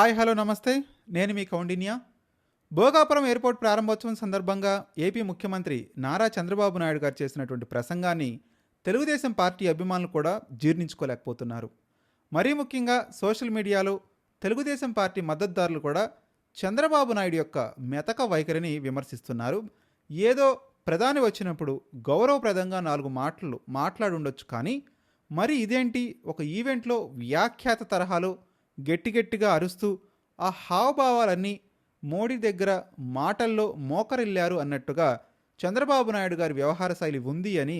Hi hello నమస్తే. నేను మీ Kaundinya. Bhogapuram airport ప్రారంభోత్సవం సందర్భంగా ఏపీ ముఖ్యమంత్రి నారా చంద్రబాబు నాయుడు గారు చేసినటువంటి ప్రసంగాన్ని తెలుగుదేశం పార్టీ అభిమానులు కూడా జీర్ణించుకోలేకపోతున్నారు. మరీ ముఖ్యంగా సోషల్ మీడియాలో తెలుగుదేశం పార్టీ మద్దతుదారులు కూడా చంద్రబాబు నాయుడు యొక్క మెతక వైఖరిని విమర్శిస్తున్నారు. ఏదో ప్రధాని వచ్చినప్పుడు గౌరవప్రదంగా 4 మాటలు మాట్లాడుండొచ్చు, కానీ మరి ఇదేంటి ఒక ఈవెంట్లో వ్యాఖ్యాత తరహాలో గట్టిగా అరుస్తూ ఆ హావభావాలన్నీ మోడీ దగ్గర మాటల్లో మోకరిల్లారు అన్నట్టుగా చంద్రబాబు నాయుడు గారి వ్యవహార శైలి ఉంది అని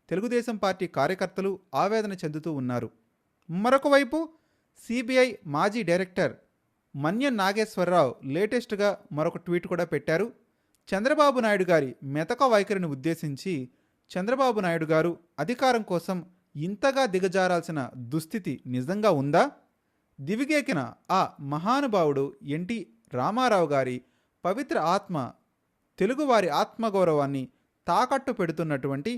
తెలుగుదేశం పార్టీ కార్యకర్తలు ఆవేదన చెందుతూ ఉన్నారు. మరొక వైపు సిబిఐ మాజీ డైరెక్టర్ మన్యం నాగేశ్వరరావు లేటెస్ట్గా మరొక ట్వీట్ కూడా పెట్టారు. చంద్రబాబు నాయుడు గారి మెతక వైఖరిని ఉద్దేశించి, చంద్రబాబు నాయుడు గారు అధికారం కోసం ఇంతగా దిగజారాల్సిన దుస్థితి నిజంగా ఉందా? దివిగేకిన ఆ మహానుభావుడు ఎన్టీ రామారావు గారి పవిత్ర ఆత్మ తెలుగువారి ఆత్మగౌరవాన్ని తాకట్టు పెడుతున్నటువంటి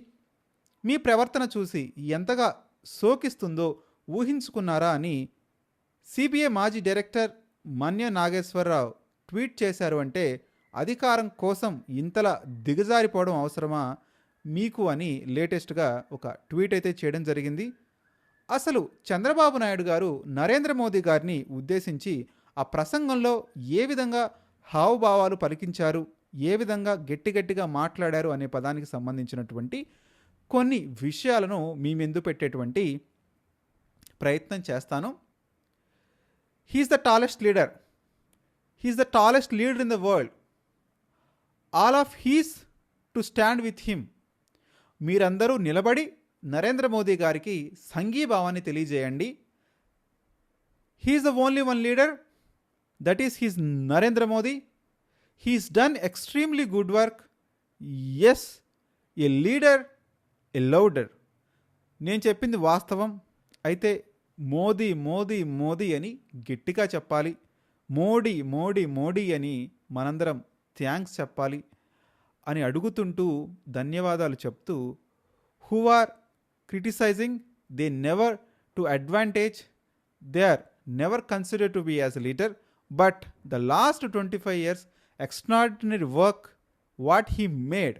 మీ ప్రవర్తన చూసి ఎంతగా శోకిస్తుందో ఊహించుకున్నారా అని సిబిఐ మాజీ డైరెక్టర్ మన్య నాగేశ్వరరావు ట్వీట్ చేశారు. అంటే అధికారం కోసం ఇంతలా దిగజారిపోవడం అవసరమా మీకు అని లేటెస్ట్గా ఒక ట్వీట్ అయితే చేయడం జరిగింది. అసలు చంద్రబాబు నాయుడు గారు నరేంద్ర మోదీ గారిని ఉద్దేశించి ఆ ప్రసంగంలో ఏ విధంగా హావభావాలు పలికించారు, ఏ విధంగా గట్టిగా మాట్లాడారు అనే పదానికి సంబంధించినటువంటి కొన్ని విషయాలను మీ ముందు పెట్టేటువంటి ప్రయత్నం చేస్తాను. He's the tallest leader. He's the tallest leader in the world. All of his to stand with him. మీరందరూ నిలబడి నరేంద్ర మోదీ గారికి సంఘీభావాన్ని తెలియజేయండి. He's the only one leader, that is he's Narendra Modi. He's done extremely good work. Yes, a leader, a louder. నేను చెప్పింది వాస్తవం. అయితే మోదీ మోదీ మోదీ అని గట్టిగా చెప్పాలి. మోడీ మోడీ మోడీ అని మనందరం థ్యాంక్స్ చెప్పాలి అని అడుగుతుంటూ ధన్యవాదాలు చెప్తూ, who are criticizing, they never to advantage, they are never considered to be as a leader, but the last 25 years extraordinary work what he made.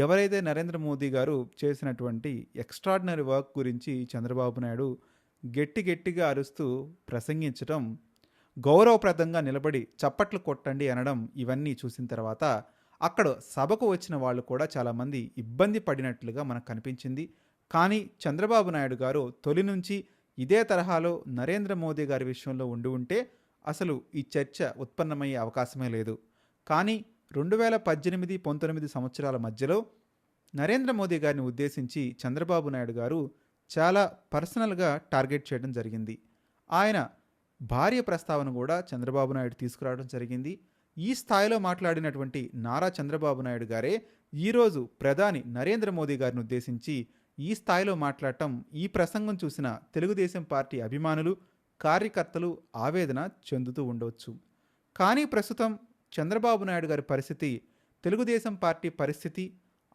ఎవరైతే నరేంద్ర మోదీ గారు చేసినటువంటి ఎక్స్ట్రాడినరీ వర్క్ గురించి చంద్రబాబు నాయుడు గట్టిగా అరుస్తూ ప్రసంగించడం, గౌరవప్రదంగా నిలబడి చప్పట్లు కొట్టండి అనడం, ఇవన్నీ చూసిన తర్వాత అక్కడ సభకు వచ్చిన వాళ్ళు కూడా చాలామంది ఇబ్బంది పడినట్లుగా మనకు కనిపించింది. కానీ చంద్రబాబు నాయుడు గారు తొలి నుంచి ఇదే తరహాలో నరేంద్ర మోదీ గారి విషయంలో ఉంటే అసలు ఈ చర్చ ఉత్పన్నమయ్యే అవకాశమే లేదు. కానీ 2018-19 సంవత్సరాల మధ్యలో నరేంద్ర మోదీ గారిని ఉద్దేశించి చంద్రబాబు నాయుడు గారు చాలా పర్సనల్గా టార్గెట్ చేయడం జరిగింది. ఆయన భార్య ప్రస్తావన కూడా చంద్రబాబు నాయుడు తీసుకురావడం జరిగింది. ఈ స్థాయిలో మాట్లాడినటువంటి నారా చంద్రబాబు నాయుడు గారే ఈరోజు ప్రధాని నరేంద్ర మోదీ గారిని ఉద్దేశించి ఈ స్థాయిలో మాట్లాడటం, ఈ ప్రసంగం చూసిన తెలుగుదేశం పార్టీ అభిమానులు, కార్యకర్తలు ఆవేదన చెందుతూ ఉండవచ్చు. కానీ ప్రస్తుతం చంద్రబాబు నాయుడు గారి పరిస్థితి, తెలుగుదేశం పార్టీ పరిస్థితి,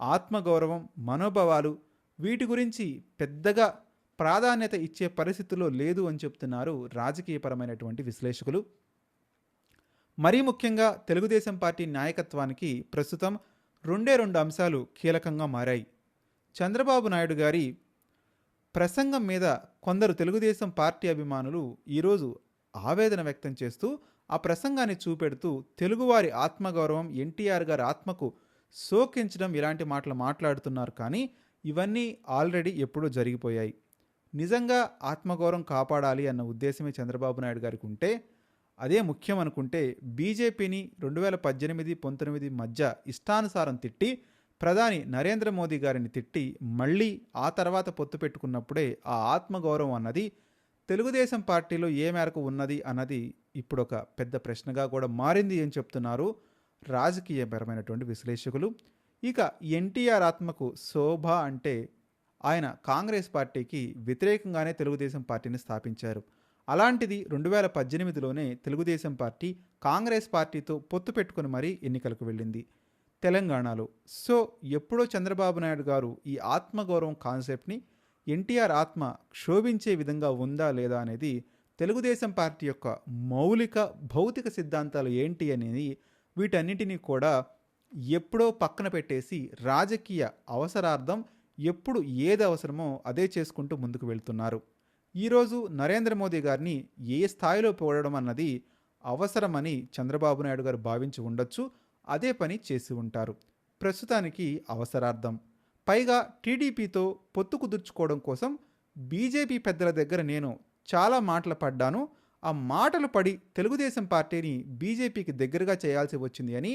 ఆత్మగౌరవం, మనోభావాలు, వీటి గురించి పెద్దగా ప్రాధాన్యత ఇచ్చే పరిస్థితుల్లో లేదు అని చెప్తున్నారు రాజకీయపరమైనటువంటి విశ్లేషకులు. మరీ ముఖ్యంగా తెలుగుదేశం పార్టీ నాయకత్వానికి ప్రస్తుతం 2 అంశాలు కీలకంగా మారాయి. చంద్రబాబు నాయుడు గారి ప్రసంగం మీద కొందరు తెలుగుదేశం పార్టీ అభిమానులు ఈరోజు ఆవేదన వ్యక్తం చేస్తూ ఆ ప్రసంగాన్ని చూపెడుతూ తెలుగువారి ఆత్మగౌరవం, ఎన్టీఆర్ గారి ఆత్మకు శోకించడం, ఇలాంటి మాటలు మాట్లాడుతున్నారు. కానీ ఇవన్నీ ఆల్రెడీ ఎప్పుడూ జరిగిపోయాయి. నిజంగా ఆత్మగౌరవం కాపాడాలి అన్న ఉద్దేశమే చంద్రబాబు నాయుడు గారికి ఉంటే, అదే ముఖ్యం అనుకుంటే బీజేపీని 2018-19 మధ్య ఇష్టానుసారం తిట్టి, ప్రధాని నరేంద్ర మోదీ గారిని తిట్టి, మళ్ళీ ఆ తర్వాత పొత్తు పెట్టుకున్నప్పుడే ఆ ఆత్మగౌరవం అన్నది తెలుగుదేశం పార్టీలో ఏ మేరకు ఉన్నది అన్నది ఇప్పుడు ఒక పెద్ద ప్రశ్నగా కూడా మారింది అని చెప్తున్నారు రాజకీయపరమైనటువంటి విశ్లేషకులు. ఇక ఎన్టీఆర్ ఆత్మకు శోభ అంటే ఆయన కాంగ్రెస్ పార్టీకి వ్యతిరేకంగానే తెలుగుదేశం పార్టీని స్థాపించారు. అలాంటిది 2018లోనే తెలుగుదేశం పార్టీ కాంగ్రెస్ పార్టీతో పొత్తు పెట్టుకుని మరీ ఎన్నికలకు వెళ్ళింది తెలంగాణలో. సో ఎప్పుడో చంద్రబాబు నాయుడు గారు ఈ ఆత్మగౌరవం కాన్సెప్ట్ని ఎన్టీఆర్ ఆత్మ క్షోభించే విధంగా ఉందా లేదా అనేది తెలుగుదేశం పార్టీ యొక్క మౌలిక భౌతిక సిద్ధాంతాలు ఏంటి అనేది వీటన్నిటినీ కూడా ఎప్పుడో పక్కన పెట్టేసి రాజకీయ అవసరార్థం ఎప్పుడు ఏది అవసరమో అదే చేసుకుంటూ ముందుకు వెళ్తున్నారు. ఈరోజు నరేంద్ర మోదీ గారిని ఏ స్థాయిలో పోవడం అన్నది అవసరమని చంద్రబాబు నాయుడు గారు భావించి ఉండొచ్చు. అదే పని చేసి ఉంటారు. ప్రస్తుతానికి అవసరార్థం. పైగా టీడీపీతో పొత్తు కుదుర్చుకోవడం కోసం బీజేపీ పెద్దల దగ్గర నేను చాలా మాటలు పడ్డాను. ఆ మాటలు పడి తెలుగుదేశం పార్టీని బీజేపీకి దగ్గరగా చేయాల్సి వచ్చింది అని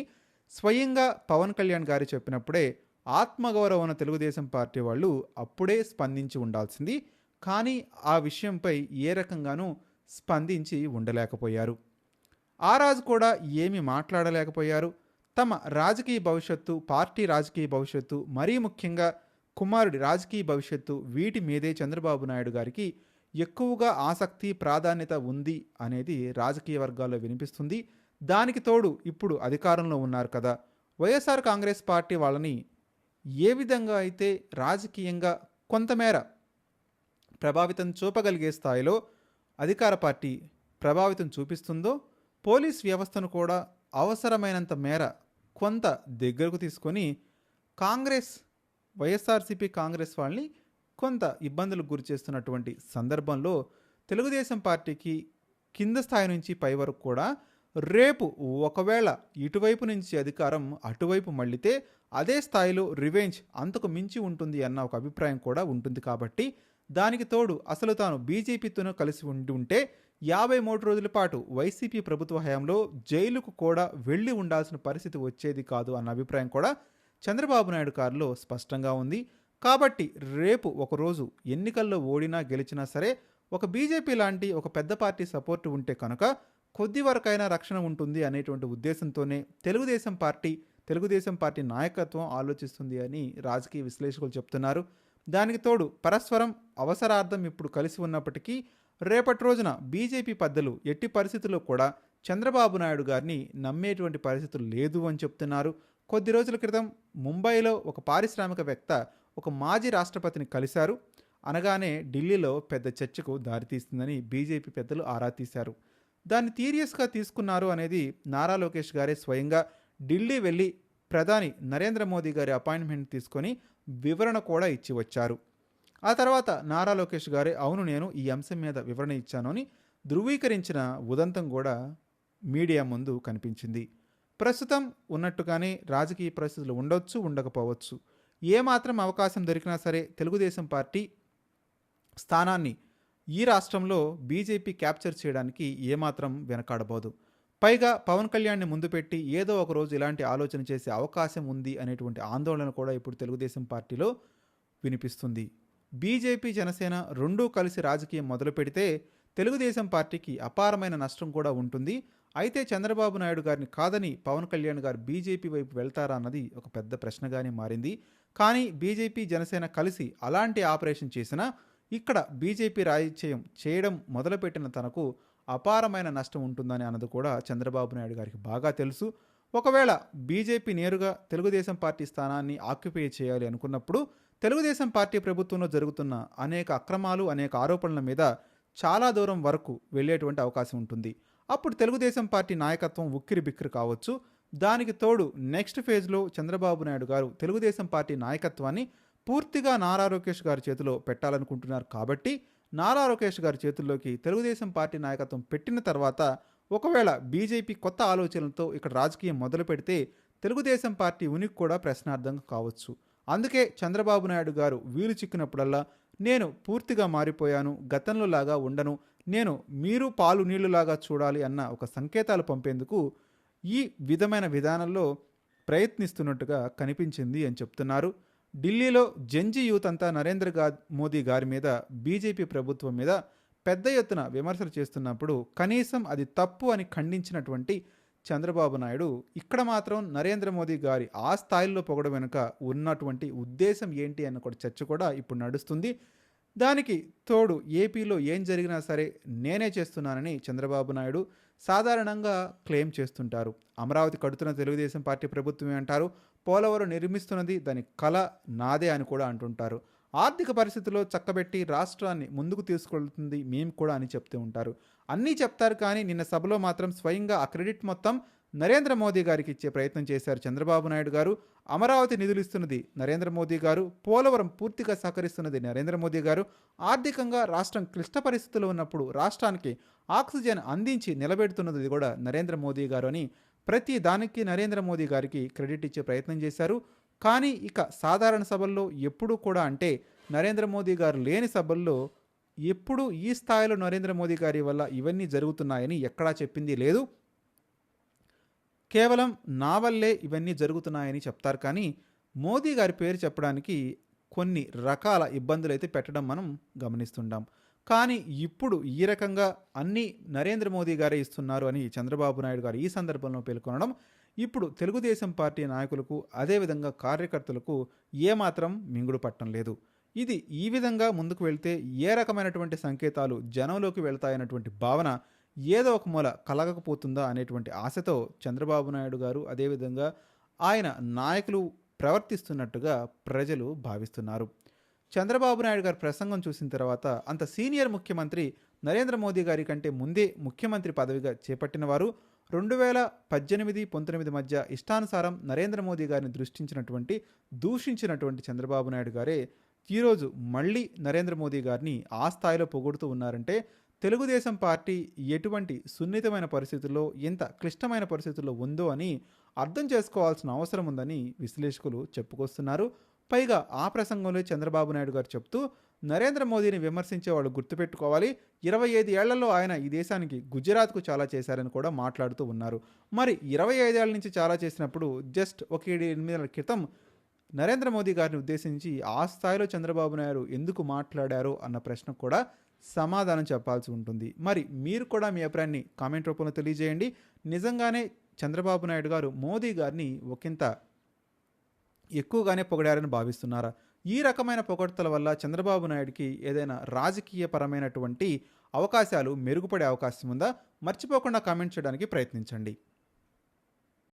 స్వయంగా పవన్ కళ్యాణ్ గారు చెప్పినప్పుడే ఆత్మగౌరవం ఉన్న తెలుగుదేశం పార్టీ వాళ్ళు అప్పుడే స్పందించి ఉండాల్సింది. కానీ ఆ విషయంపై ఏ రకంగానూ స్పందించి ఉండలేకపోయారు. ఆ రాజు కూడా ఏమీ మాట్లాడలేకపోయారు. తమ రాజకీయ భవిష్యత్తు, పార్టీ రాజకీయ భవిష్యత్తు, మరీ ముఖ్యంగా కుమారుడి రాజకీయ భవిష్యత్తు, వీటి మీదే చంద్రబాబు నాయుడు గారికి ఎక్కువగా ఆసక్తి, ప్రాధాన్యత ఉంది అనేది రాజకీయ వర్గాల్లో వినిపిస్తుంది. దానికి తోడు ఇప్పుడు అధికారంలో ఉన్నారు కదా, వైఎస్ఆర్ కాంగ్రెస్ పార్టీ వాళ్ళని ఏ విధంగా అయితే రాజకీయంగా కొంతమేర ప్రభావితం చూపగలిగే స్థాయిలో అధికార పార్టీ ప్రభావితం చూపిస్తుందో, పోలీస్ వ్యవస్థను కూడా అవసరమైనంత మేర కొంత దగ్గరకు తీసుకొని కాంగ్రెస్, వైఎస్ఆర్సీపీ కాంగ్రెస్ వాళ్ళని కొంత ఇబ్బందులకు గురి చేస్తున్నటువంటి సందర్భంలో తెలుగుదేశం పార్టీకి కింద స్థాయి నుంచి పై వరకు కూడా రేపు ఒకవేళ ఇటువైపు నుంచి అధికారం అటువైపు మళ్ళితే అదే స్థాయిలో రివెంజ్ అంతకు మించి ఉంటుంది అన్న ఒక అభిప్రాయం కూడా ఉంటుంది. కాబట్టి దానికి తోడు అసలు తాను బీజేపీతోనూ కలిసి ఉంటే 53 రోజుల పాటు వైసీపీ ప్రభుత్వ హయాంలో జైలుకు కూడా వెళ్ళి ఉండాల్సిన పరిస్థితి వచ్చేది కాదు అన్న అభిప్రాయం కూడా చంద్రబాబు నాయుడు గారిలో స్పష్టంగా ఉంది. కాబట్టి రేపు ఒకరోజు ఎన్నికల్లో ఓడినా గెలిచినా సరే ఒక బీజేపీ లాంటి ఒక పెద్ద పార్టీ సపోర్టు ఉంటే కనుక కొద్ది వరకైనా రక్షణ ఉంటుంది అనేటువంటి ఉద్దేశంతోనే తెలుగుదేశం పార్టీ నాయకత్వం ఆలోచిస్తుంది అని రాజకీయ విశ్లేషకులు చెప్తున్నారు. దానికి తోడు పరస్పరం అవసరార్థం ఇప్పుడు కలిసి ఉన్నప్పటికీ రేపటి రోజున బీజేపీ పెద్దలు ఎట్టి పరిస్థితుల్లో కూడా చంద్రబాబు నాయుడు గారిని నమ్మేటువంటి పరిస్థితులు లేదు అని చెప్తున్నారు. కొద్ది రోజుల క్రితం ముంబైలో ఒక పారిశ్రామికవేత్త ఒక మాజీ రాష్ట్రపతిని కలిశారు. అనగానే ఢిల్లీలో పెద్ద చర్చకు దారితీస్తుందని బీజేపీ పెద్దలు ఆరా తీశారు. దాన్ని సీరియస్గా తీసుకున్నారు అనేది నారా లోకేష్ గారే స్వయంగా ఢిల్లీ వెళ్ళి ప్రధాని నరేంద్ర మోదీ గారి అపాయింట్మెంట్ తీసుకొని వివరణ కూడా ఇచ్చి వచ్చారు. ఆ తర్వాత నారా లోకేష్ గారే అవును నేను ఈ అంశం మీద వివరణ ఇచ్చాను అని ధృవీకరించిన ఉదంతం కూడా మీడియా ముందు కనిపించింది. ప్రస్తుతం ఉన్నట్టుగానే రాజకీయ పరిస్థితులు ఉండొచ్చు, ఉండకపోవచ్చు. ఏమాత్రం అవకాశం దొరికినా సరే తెలుగుదేశం పార్టీ స్థానాన్ని ఈ రాష్ట్రంలో బీజేపీ క్యాప్చర్ చేయడానికి ఏమాత్రం వెనకాడబోదు. పైగా పవన్ కళ్యాణ్ని ముందు పెట్టి ఏదో ఒక రోజు ఇలాంటి ఆలోచన చేసే అవకాశం ఉంది అనేటువంటి ఆందోళన కూడా ఇప్పుడు తెలుగుదేశం పార్టీలో వినిపిస్తుంది. బీజేపీ, జనసేన రెండూ కలిసి రాజకీయం మొదలు పెడితే తెలుగుదేశం పార్టీకి అపారమైన నష్టం కూడా ఉంటుంది. అయితే చంద్రబాబు నాయుడు గారిని కాదని పవన్ కళ్యాణ్ గారు బీజేపీ వైపు వెళ్తారా అన్నది ఒక పెద్ద ప్రశ్నగానే మారింది. కానీ బీజేపీ, జనసేన కలిసి అలాంటి ఆపరేషన్ చేసినా ఇక్కడ బీజేపీ రాజకీయం చేయడం మొదలుపెట్టిన తనకు అపారమైన నష్టం ఉంటుందని అన్నది కూడా చంద్రబాబు నాయుడు గారికి బాగా తెలుసు. ఒకవేళ బీజేపీ నేరుగా తెలుగుదేశం పార్టీ స్థానాన్ని ఆక్యుపై చేయాలి అనుకున్నప్పుడు తెలుగుదేశం పార్టీ ప్రభుత్వంలో జరుగుతున్న అనేక అక్రమాలు, అనేక ఆరోపణల మీద చాలా దూరం వరకు వెళ్ళేటువంటి అవకాశం ఉంటుంది. అప్పుడు తెలుగుదేశం పార్టీ నాయకత్వం ఉక్కిరి బిక్కిరి కావచ్చు. దానికి తోడు నెక్స్ట్ ఫేజ్లో చంద్రబాబు నాయుడు గారు తెలుగుదేశం పార్టీ నాయకత్వాన్ని పూర్తిగా నారా లోకేష్ గారి చేతిలో పెట్టాలనుకుంటున్నారు. కాబట్టి నారా లోకేష్ గారి చేతుల్లోకి తెలుగుదేశం పార్టీ నాయకత్వం పెట్టిన తర్వాత ఒకవేళ బీజేపీ కొత్త ఆలోచనలతో ఇక్కడ రాజకీయం మొదలు పెడితే తెలుగుదేశం పార్టీ ఉనికి కూడా ప్రశ్నార్థం కావచ్చు. అందుకే చంద్రబాబు నాయుడు గారు వీలు చిక్కినప్పుడల్లా నేను పూర్తిగా మారిపోయాను, గతంలో లాగా ఉండను, నేను మీరు పాలు నీళ్లులాగా చూడాలి అన్న ఒక సంకేతాలు పంపేందుకు ఈ విధమైన విధానంలో ప్రయత్నిస్తున్నట్టుగా కనిపించింది అని చెప్తున్నారు. ఢిల్లీలో జంజీ యూత్ అంతా నరేంద్ర మోదీ గారి మీద, బీజేపీ ప్రభుత్వం మీద పెద్ద ఎత్తున విమర్శలు చేస్తున్నప్పుడు కనీసం అది తప్పు అని ఖండించినటువంటి చంద్రబాబు నాయుడు ఇక్కడ మాత్రం నరేంద్ర మోదీ గారి ఆ స్థాయిలో పొగడం వెనుక ఉన్నటువంటి ఉద్దేశం ఏంటి అన్న కూడా చర్చ కూడా ఇప్పుడు నడుస్తుంది. దానికి తోడు ఏపీలో ఏం జరిగినా సరే నేనే చేస్తున్నానని చంద్రబాబు నాయుడు సాధారణంగా క్లెయిమ్ చేస్తుంటారు. అమరావతి కడుతున్న తెలుగుదేశం పార్టీ ప్రభుత్వమే అంటారు. పోలవరం నిర్మిస్తున్నది దాని కళ నాదే అని కూడా అంటుంటారు. ఆర్థిక పరిస్థితుల్లో చక్కబెట్టి రాష్ట్రాన్ని ముందుకు తీసుకెళ్తుంది మేము కూడా అని చెప్తూ ఉంటారు. అన్నీ చెప్తారు కానీ నిన్న సభలో మాత్రం స్వయంగా ఆ క్రెడిట్ మొత్తం నరేంద్ర మోదీ గారికి ఇచ్చే ప్రయత్నం చేశారు చంద్రబాబు నాయుడు గారు. అమరావతి నిధులు ఇస్తున్నది నరేంద్ర మోదీ గారు. పోలవరం పూర్తిగా సహకరిస్తున్నది నరేంద్ర మోదీ గారు. ఆర్థికంగా రాష్ట్రం క్లిష్ట పరిస్థితుల్లో ఉన్నప్పుడు రాష్ట్రానికి ఆక్సిజన్ అందించి నిలబెడుతున్నది కూడా నరేంద్ర మోదీ గారు అని ప్రతి దానికి నరేంద్ర మోదీ గారికి క్రెడిట్ ఇచ్చే ప్రయత్నం చేశారు. కానీ ఇక సాధారణ సభల్లో ఎప్పుడూ కూడా అంటే నరేంద్ర మోదీ గారు లేని సభల్లో ఎప్పుడు ఈ స్థాయిలో నరేంద్ర మోదీ గారి వల్ల ఇవన్నీ జరుగుతున్నాయని ఎక్కడా చెప్పింది లేదు. కేవలం నా వల్లే ఇవన్నీ జరుగుతున్నాయని చెప్తారు కానీ మోదీ గారి పేరు చెప్పడానికి కొన్ని రకాల ఇబ్బందులైతే పెట్టడం మనం గమనిస్తుంటాం. కానీ ఇప్పుడు ఈ రకంగా అన్నీ నరేంద్ర మోదీ గారే ఇస్తున్నారు అని చంద్రబాబు నాయుడు గారు ఈ సందర్భంలో పేర్కొనడం ఇప్పుడు తెలుగుదేశం పార్టీ నాయకులకు అదేవిధంగా కార్యకర్తలకు ఏమాత్రం మింగుడు పట్టం లేదు. ఇది ఈ విధంగా ముందుకు వెళ్తే ఏ రకమైనటువంటి సంకేతాలు జనంలోకి వెళ్తాయన్నటువంటి భావన ఏదో ఒక మూల కలగకపోతుందా అనేటువంటి ఆశతో చంద్రబాబు నాయుడు గారు అదేవిధంగా ఆయన నాయకులు ప్రవర్తిస్తున్నట్టుగా ప్రజలు భావిస్తున్నారు. చంద్రబాబు నాయుడు గారి ప్రసంగం చూసిన తర్వాత అంత సీనియర్ ముఖ్యమంత్రి నరేంద్ర మోదీ గారి కంటే ముందే ముఖ్యమంత్రి పదవిగా చేపట్టిన వారు 2018-19 మధ్య ఇష్టానుసారం నరేంద్ర మోదీ గారిని దూషించినటువంటి చంద్రబాబు నాయుడు గారే ఈరోజు మళ్ళీ నరేంద్ర మోదీ గారిని ఆ స్థాయిలో పొగుడుతూ ఉన్నారంటే తెలుగుదేశం పార్టీ ఎటువంటి సున్నితమైన పరిస్థితుల్లో ఎంత క్లిష్టమైన పరిస్థితుల్లో ఉందో అని అర్థం చేసుకోవాల్సిన అవసరం ఉందని విశ్లేషకులు చెప్పుకొస్తున్నారు. పైగా ఆ ప్రసంగంలో చంద్రబాబు నాయుడు గారు చెప్తూ నరేంద్ర మోదీని విమర్శించే వాళ్ళు గుర్తుపెట్టుకోవాలి, 25 ఏళ్లలో ఆయన ఈ దేశానికి గుజరాత్కు చాలా చేశారని కూడా మాట్లాడుతూ ఉన్నారు. మరి 25 ఏళ్ల నుంచి చాలా చేసినప్పుడు జస్ట్ ఒక 7-8 నెలల క్రితం నరేంద్ర మోదీ గారిని ఉద్దేశించి ఆ స్థాయిలో చంద్రబాబు నాయుడు ఎందుకు మాట్లాడారో అన్న ప్రశ్న కూడా సమాధానం చెప్పాల్సి ఉంటుంది. మరి మీరు కూడా మీ అభిప్రాయాన్ని కామెంట్ రూపంలో తెలియజేయండి. నిజంగానే చంద్రబాబు నాయుడు గారు మోదీ గారిని ఒకంత ఎక్కువగానే పొగిడారని భావిస్తున్నారా? ఈ రకమైన పొగడ్తల వల్ల చంద్రబాబు నాయుడికి ఏదైనా రాజకీయపరమైనటువంటి అవకాశాలు మెరుగుపడే అవకాశం ఉందా? మర్చిపోకుండా కామెంట్ చేయడానికి ప్రయత్నించండి.